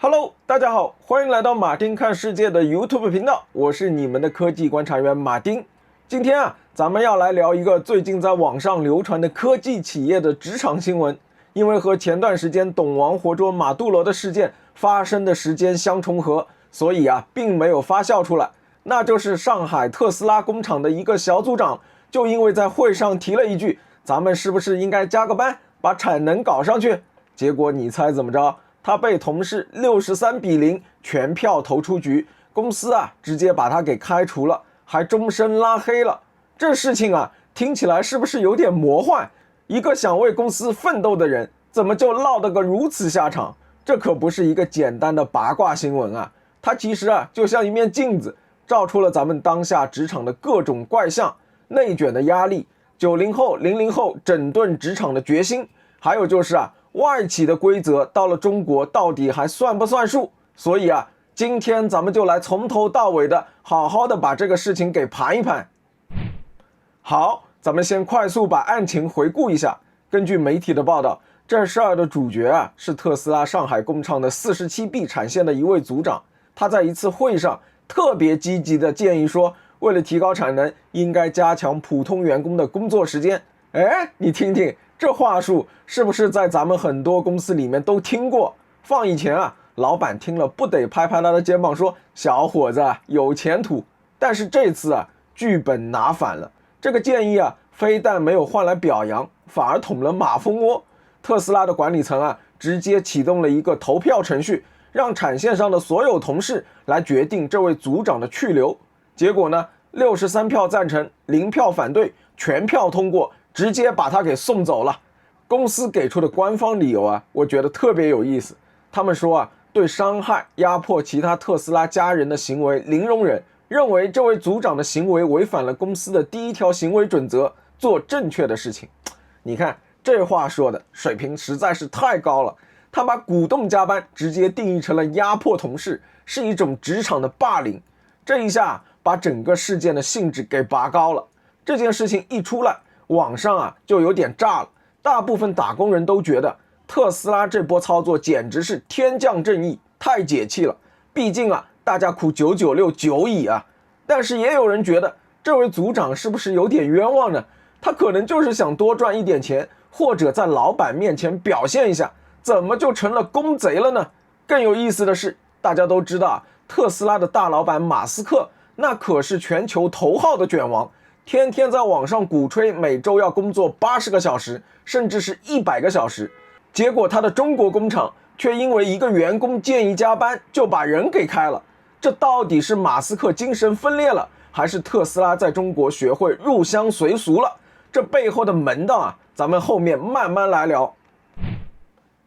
Hello， 大家好，歡迎來到馬丁看世界的 YouTube 頻道，我是你們的科技觀察員馬丁。今天咱們要來聊一個最近在網上流傳的科技企業的職場新聞，因為和前段時間董王活捉馬杜羅的事件發生的時間相重合，所以並沒有發酵出來。那就是上海特斯拉工廠的一個小組長，就因為在會上提了一句，咱們是不是應該加個班，把產能搞上去？結果你猜怎麼着？他被同事63-0全票投出局，公司直接把他給開除了，還終身拉黑了。這事情聽起來是不是有點魔幻？一個想為公司奮鬥的人，怎麼就落得個如此下場？這可不是一個簡單的八卦新聞啊，它其實就像一面鏡子，照出了咱們當下職場的各種怪象，內卷的壓力，90後、00後整頓職場的決心，還有就是外企的規則到了中國到底還算不算數？所以今天咱們就來從頭到尾的好好的把這個事情給盤一盤。好，咱們先快速把案情回顧一下。根據媒體的報道，這事兒的主角是特斯拉上海工廠的47B產線的一位組長，他在一次會上特別積極的建議說，為了提高產能，應該加強普通員工的工作時間。你聽聽。這話術是不是在咱們很多公司裡面都聽過？放以前老闆聽了不得拍拍他的肩膀說，小伙子有前途。但是這次劇本拿反了，這個建議非但沒有換來表揚，反而捅了馬蜂窩。特斯拉的管理層直接啟動了一個投票程序，讓產線上的所有同事來決定這位組長的去留。結果呢，63票贊成，0票反對，全票通過，直接把他給送走了。公司給出的官方理由我覺得特別有意思。他們說對傷害、壓迫其他特斯拉家人的行為零容忍，認為這位組長的行為違反了公司的第一條行為準則，做正確的事情。你看這話說的水平實在是太高了。他把鼓動加班直接定義成了壓迫同事，是一種職場的霸凌。這一下把整個事件的性質給拔高了。這件事情一出来，網上就有點炸了。大部分打工人都覺得特斯拉這波操作簡直是天降正義，太解氣了。畢竟大家苦996久矣但是也有人覺得這位組長是不是有點冤枉呢？他可能就是想多賺一點錢，或者在老闆面前表現一下，怎麼就成了公賊了呢？更有意思的是，大家都知道特斯拉的大老闆馬斯克那可是全球頭號的卷王，天天在網上鼓吹每周要工作80個小時，甚至是100個小時。結果他的中國工厂卻因為一個員工建議加班，就把人給開了。這到底是馬斯克精神分裂了，還是特斯拉在中國學會入鄉隨俗了？這背後的門道咱們後面慢慢來聊。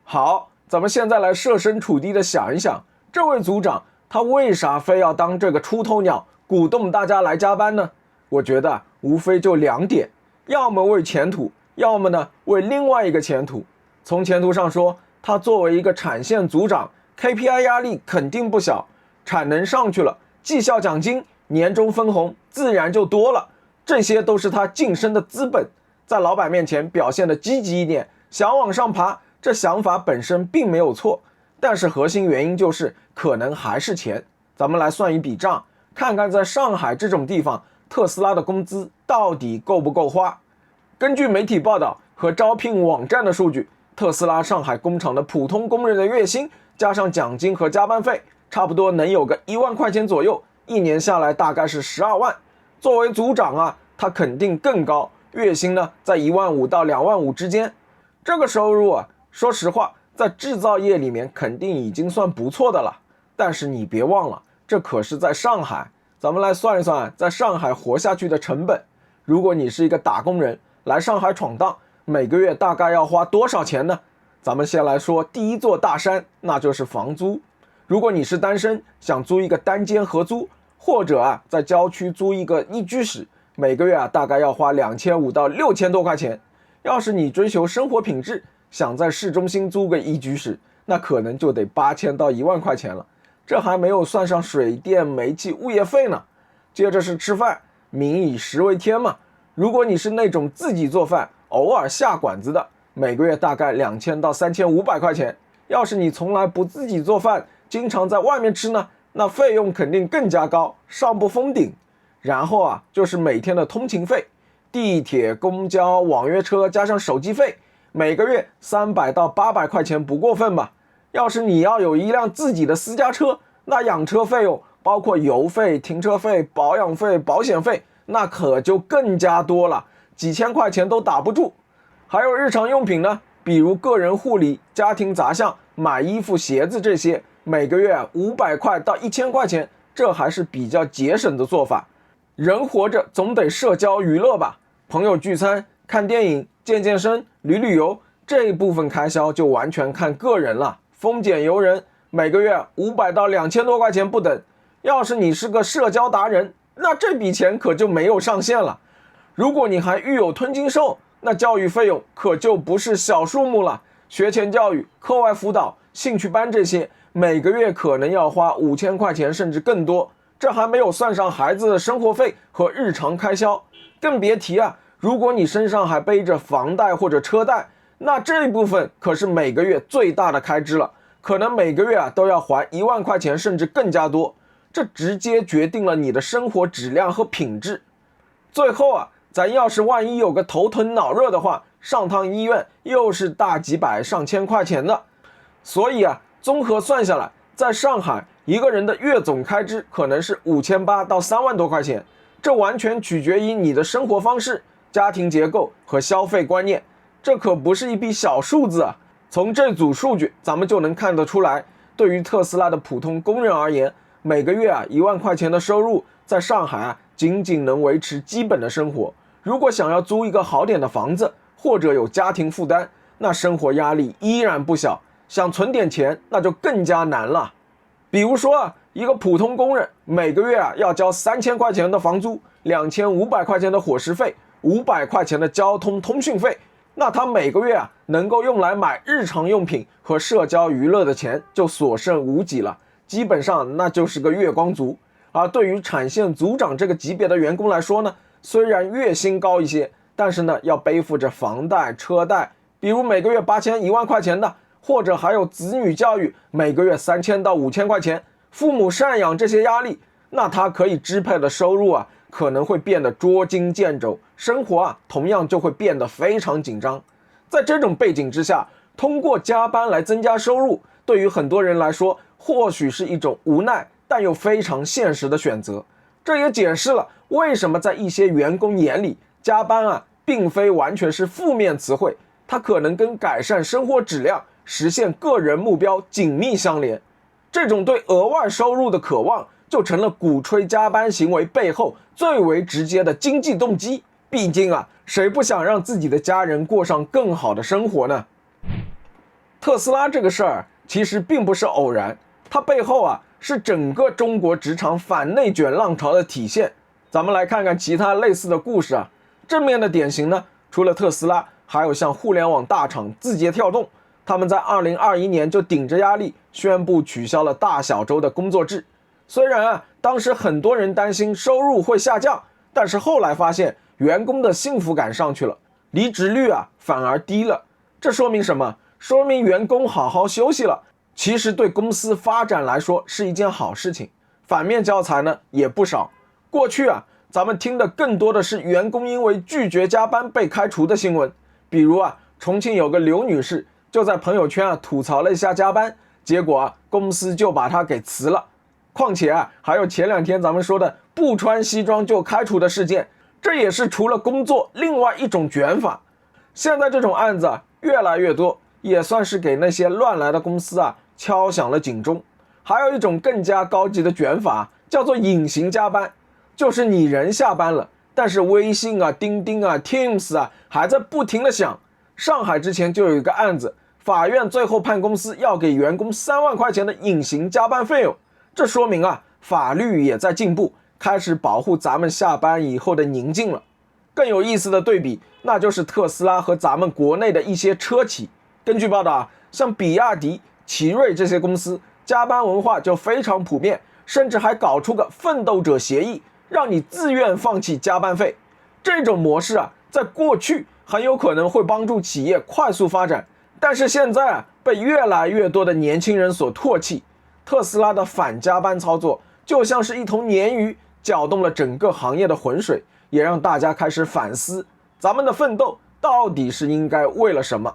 好，咱們現在來設身處地的想一想，這位組長他為啥非要當這個出頭鳥，鼓動大家來加班呢？我覺得無非就2點，要麼為前途，要麼呢為另外一個前途。從前途上說，他作為一個產線組長， KPI 壓力肯定不小，產能上去了，績效獎金、年終分紅自然就多了，這些都是他晉升的資本。在老闆面前表現得積極一點，想往上爬，這想法本身並沒有錯，但是核心原因就是可能還是錢。咱們來算一筆賬，看看在上海這種地方，特斯拉的工資到底夠不夠花？根據媒體報道和招聘網站的數據，特斯拉上海工厂的普通工人的月薪加上獎金和加班費，差不多能有個1萬塊錢左右，一年下來大概是12萬。作為組長他肯定更高，月薪呢在1萬5到2萬5之間。這個收入說實話，在製造業裡面肯定已經算不錯的了。但是你別忘了，這可是在上海。咱們來算一算在上海活下去的成本。如果你是一個打工人來上海闖蕩，每個月大概要花多少錢呢？咱們先來說第一座大山，那就是房租。如果你是单身，想租一個單間合租，或者在郊區租一個一居室，每個月大概要花2500到6000多塊錢。要是你追求生活品質，想在市中心租個一居室，那可能就得8000到1萬塊錢了。這還沒有算上水電、煤氣、物業費呢。接着是吃飯，民以食為天嘛。如果你是那種自己做飯，偶爾下馆子的，每個月大概2000到3500塊錢。要是你從來不自己做飯，經常在外面吃呢，那費用肯定更加高，上不封頂。然後啊，就是每天的通勤費，地鐵、公交、網約車加上手機費，每個月300到800塊錢不過分吧。要是你要有一輛自己的私家車，那養車費用包括油費、停車費、保養費、保險費，那可就更加多了，幾千塊錢都打不住。還有日常用品呢，比如個人護理、家庭雜項、買衣服、鞋子這些，每個月500塊到1000塊錢，這還是比較節省的做法。人活着總得社交娛樂吧，朋友聚餐、看電影、健身、旅遊，這一部分開銷就完全看個人了，豐儉由人，每個月500到2000多塊錢不等。要是你是個社交達人，那這筆錢可就沒有上限了。如果你還育有吞金獸，那教育費用可就不是小數目了。學前教育、課外輔導、興趣班這些，每個月可能要花5000塊錢甚至更多。這還沒有算上孩子的生活費和日常開銷，更別提啊，如果你身上還背着房貸或者車貸，那這一部分可是每個月最大的開支了，可能每個月啊都要還1萬塊錢甚至更加多，這直接決定了你的生活質量和品質。最後啊，咱要是萬一有個頭疼腦熱的話，上趟醫院又是大幾百上千塊錢的。所以啊，綜合算下來，在上海一個人的月總開支可能是5800到3萬多塊錢，這完全取決於你的生活方式、家庭結構和消費觀念，這可不是一筆小數字啊。從這組數據咱們就能看得出來，對於特斯拉的普通工人而言，每個月啊1萬塊錢的收入，在上海啊僅僅能維持基本的生活。如果想要租一個好點的房子，或者有家庭負擔，那生活壓力依然不小，想存點錢那就更加難了。比如說啊，一個普通工人每個月啊要交3000塊錢的房租，2500塊錢的伙食費，500塊錢的交通通訊費，那他每個月啊能夠用來買日常用品和社交娛樂的錢就所剩無幾了，基本上那就是個月光族。而對於產線組長這個級別的員工來說呢，雖然月薪高一些，但是呢要背負着房貸、車貸，比如每個月8000、1萬塊錢的，或者還有子女教育，每個月3000到5000塊錢，父母贍養這些壓力，那他可以支配的收入啊，可能會變得捉襟見肘，生活啊，同樣就會變得非常緊張。在這種背景之下，通過加班來增加收入，對於很多人來說，或許是一種無奈，但又非常現實的選擇。這也解釋了為什麼在一些員工眼裡，加班啊，並非完全是負面詞彙，它可能跟改善生活質量、實現個人目標緊密相連。這種對額外收入的渴望，就成了鼓吹加班行為背後最為直接的經濟動機。畢竟啊，誰不想讓自己的家人過上更好的生活呢？特斯拉這個事兒其實並不是偶然，它背後啊是整個中國職場反內卷浪潮的體現。咱們來看看其他類似的故事啊。正面的典型呢，除了特斯拉，還有像互聯網大廠字節跳動，他們在2021年就頂着壓力宣布取消了大小周的工作制。雖然啊，當時很多人擔心收入會下降，但是後來發現員工的幸福感上去了，離職率啊反而低了。這說明什麼？說明員工好好休息了，其實對公司發展來說是一件好事情。反面教材呢也不少。過去啊，咱們聽的更多的是員工因為拒絕加班被開除的新聞。比如啊，重慶有個劉女士就在朋友圈啊吐槽了一下加班，結果啊公司就把她給辭了。況且啊，還有前2天咱們說的不穿西裝就開除的事件，這也是除了工作另外一種捲法。現在這種案子啊越來越多，也算是給那些亂來的公司啊敲響了警鐘。還有一種更加高級的捲法，叫做隱形加班，就是你人下班了，但是微信啊、釘釘啊、Teams 啊還在不停的響。上海之前就有一個案子，法院最後判公司要給員工3萬塊錢的隱形加班費用。這說明啊，法律也在進步，開始保護咱們下班以後的寧靜了。更有意思的對比，那就是特斯拉和咱們國內的一些車企。根據報道啊，像比亞迪、奇瑞這些公司，加班文化就非常普遍，甚至還搞出個奮鬥者協議，讓你自願放棄加班費。這種模式啊，在過去很有可能會幫助企業快速發展，但是現在啊，被越來越多的年輕人所唾棄。特斯拉的反加班操作就像是一头鯰魚，攪動了整個行業的渾水，也讓大家開始反思，咱們的奮鬥到底是應該為了什麼？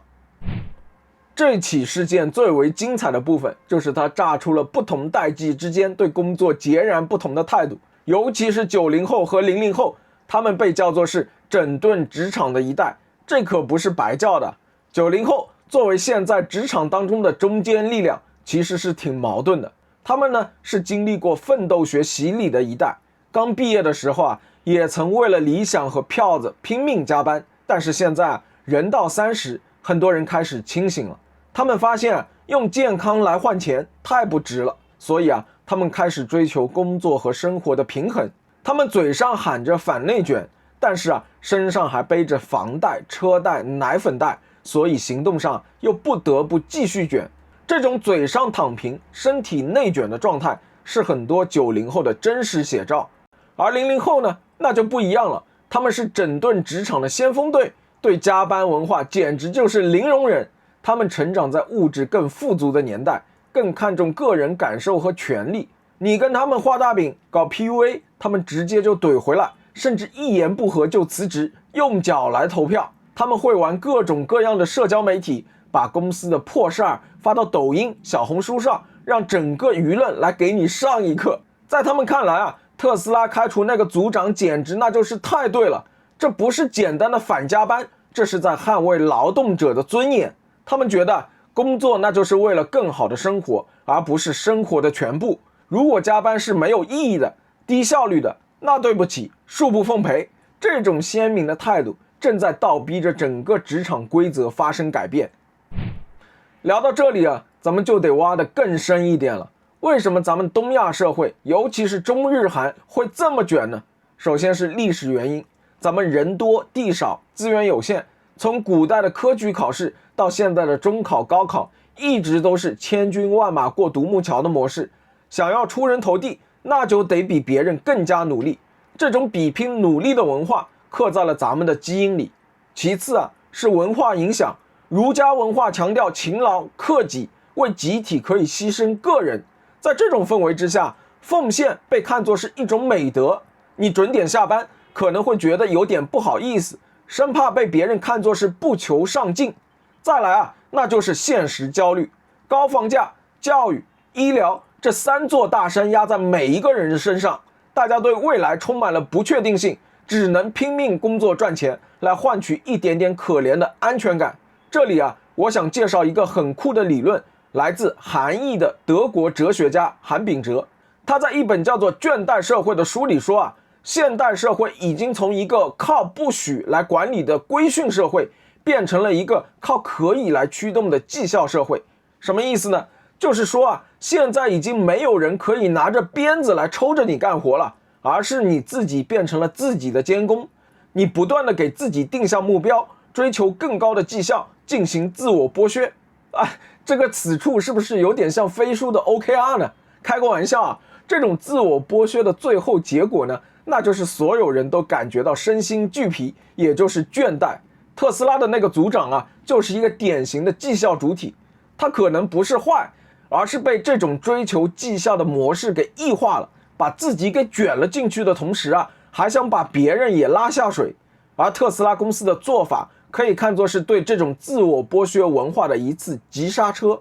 這起事件最為精彩的部分，就是它炸出了不同代際之間對工作截然不同的態度，尤其是90後和00後，他們被叫做是整頓職場的一代，這可不是白叫的。90後作為現在職場當中的中堅力量，其實是挺矛盾的。他們呢是經歷過奮鬥學洗禮的一代，剛畢業的時候啊，也曾為了理想和票子拼命加班，但是現在啊，人到30，很多人開始清醒了。他們發現啊，用健康來換錢太不值了，所以啊，他們開始追求工作和生活的平衡。他們嘴上喊着反內卷，但是啊，身上還背着房貸、車貸、奶粉貸，所以行動上又不得不繼續卷。這種嘴上躺平、身體內卷的狀態，是很多90後的真實寫照。而00後呢，那就不一樣了，他們是整頓職場的先鋒隊，對加班文化簡直就是零容忍。他們成長在物質更富足的年代，更看重個人感受和權利。你跟他們畫大餅搞 PUA， 他們直接就懟回來，甚至一言不合就辭職，用腳來投票。他們會玩各種各樣的社交媒體，把公司的破事兒發到抖音、小紅書上，讓整個輿論來給你上一課。在他們看來啊，特斯拉開除那個組長簡直那就是太對了，這不是簡單的反加班，這是在捍衛勞動者的尊嚴。他們覺得工作那就是為了更好的生活，而不是生活的全部。如果加班是沒有意義的、低效率的，那對不起，恕不奉陪。這種鮮明的態度正在倒逼着整個職場規則發生改變。聊到這裡啊，咱們就得挖得更深一點了。為什麼咱們東亞社會，尤其是中日韓會這麼卷呢？首先是歷史原因，咱們人多地少，資源有限。從古代的科舉考試到現在的中考、高考，一直都是千軍萬馬過獨木橋的模式。想要出人頭地，那就得比別人更加努力。這種比拼努力的文化刻在了咱們的基因裡。其次啊，是文化影響。儒家文化強調勤勞克己，為集體可以犧牲個人。在這種氛圍之下，奉獻被看作是一種美德。你準點下班，可能會覺得有點不好意思，生怕被別人看作是不求上進。再來啊，那就是現實焦慮，高房價、教育、醫療這3座大山壓在每一個人的身上，大家對未來充滿了不確定性，只能拼命工作賺錢來換取一點點可憐的安全感。這裡啊，我想介紹一個很酷的理論，來自韓裔的德國哲學家韓炳哲。他在一本叫做《倦怠社會》的書裡說啊，現代社會已經從一個靠不許來管理的規訓社會，變成了一個靠可以來驅動的績效社會。什麼意思呢？就是說啊，現在已經沒有人可以拿着鞭子來抽着你幹活了，而是你自己變成了自己的監工。你不斷的給自己定下目標，追求更高的績效，進行自我剝削。這個此處是不是有點像飛書的 OKR 呢？開個玩笑啊，這種自我剝削的最後結果呢，那就是所有人都感覺到身心俱疲，也就是倦怠。特斯拉的那個組長啊，就是一個典型的績效主體。他可能不是壞，而是被這種追求績效的模式給異化了，把自己給捲了進去的同時啊，還想把別人也拉下水。而特斯拉公司的做法可以看作是对這種自我剝削文化的一次急剎車。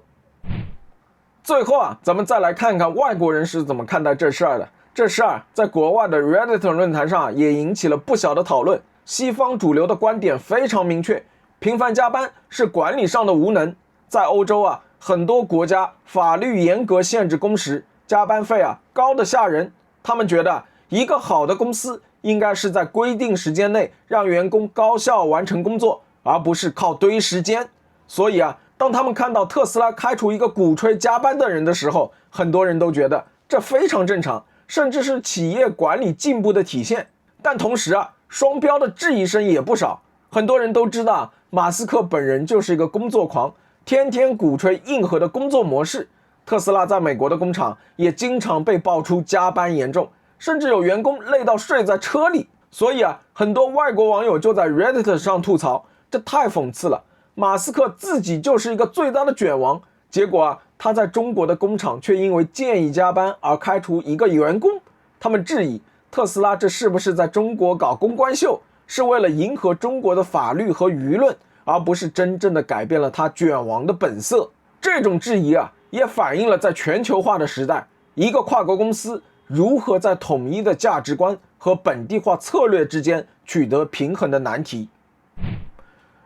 最後啊，咱們再來看看外國人是怎麼看待這事兒的。這事兒在國外的 Reddit 論壇上也引起了不小的討論。西方主流的觀點非常明確，頻繁加班是管理上的無能。在歐洲啊，很多國家法律嚴格限制工時，加班費啊高得嚇人。他們覺得一個好的公司應該是在規定時間內讓員工高效完成工作，而不是靠堆時間。所以啊，當他們看到特斯拉開除一個鼓吹加班的人的時候，很多人都覺得這非常正常，甚至是企業管理進步的體現。但同時啊，雙標的質疑聲也不少。很多人都知道，馬斯克本人就是一個工作狂，天天鼓吹硬核的工作模式。特斯拉在美國的工厂也經常被爆出加班嚴重，甚至有員工累到睡在車裡。所以啊，很多外國網友就在 Reddit 上吐槽，這太諷刺了。馬斯克自己就是一個最大的卷王，結果啊，他在中國的工廠卻因為建議加班而開除一個員工。他們質疑特斯拉這是不是在中國搞公關秀，是為了迎合中國的法律和輿論，而不是真正的改變了他捲王的本色。這種質疑也反映了在全球化的時代，一個跨國公司如何在統一的價值觀和本地化策略之間取得平衡的難題。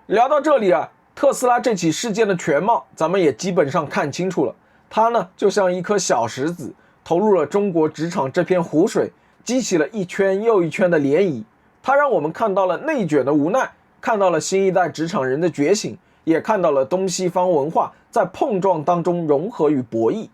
聊到這裡特斯拉這起事件的全貌咱們也基本上看清楚了。它呢就像一顆小石子，投入了中國職場這片湖水，激起了一圈又一圈的漣漪。它讓我們看到了內卷的無奈，看到了新一代職場人的覺醒，也看到了東西方文化在碰撞當中融合與博弈。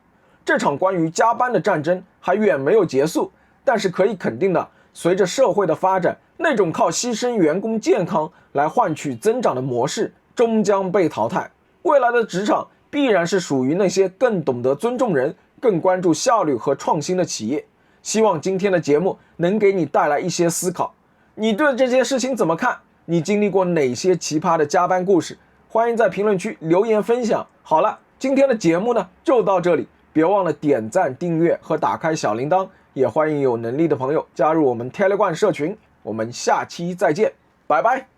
這場關於加班的戰爭還遠沒有結束，但是可以肯定的，隨着社會的發展，那種靠犧牲員工健康來換取增長的模式終將被淘汰。未來的職場必然是屬於那些更懂得尊重人、更關注效率和創新的企業。希望今天的節目能給你帶來一些思考。你對這件事情怎麼看？你經歷過哪些奇葩的加班故事？歡迎在評論區留言分享。好了，今天的節目呢就到這裡，別忘了點讚、訂閱和打開小鈴鐺，也歡迎有能力的朋友加入我們 Telegram 社群。我們下期再見，拜拜。